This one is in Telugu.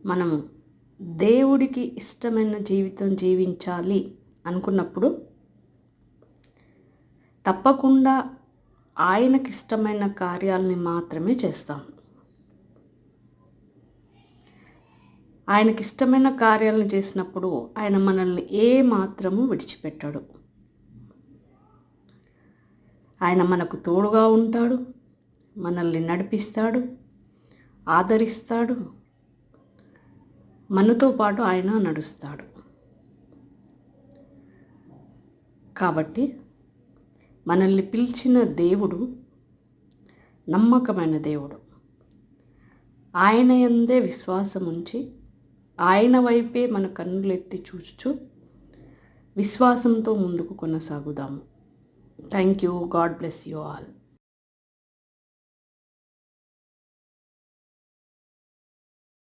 మనము దేవుడికి ఇష్టమైన జీవితం జీవించాలి అనుకున్నప్పుడు తప్పకుండా ఆయనకి ఇష్టమైన కార్యాలని మాత్రమే చేస్తాం. ఆయనకి ఇష్టమైన కార్యాలను చేసినప్పుడు ఆయన మనల్ని ఏ మాత్రము విడిచిపెట్టాడు. ఆయన మనకు తోడుగా ఉంటాడు, మనల్ని నడిపిస్తాడు, ఆదరిస్తాడు, మనతో పాటు ఆయన నడుస్తాడు. కాబట్టి మనల్ని పిలిచిన దేవుడు నమ్మకమైన దేవుడు. ఆయన యందే విశ్వాసం ఉంచి ఆయన వైపే మన కన్నులెత్తి చూచుచు విశ్వాసంతో ముందుకు కొనసాగుదాము. Thank you. God bless you all.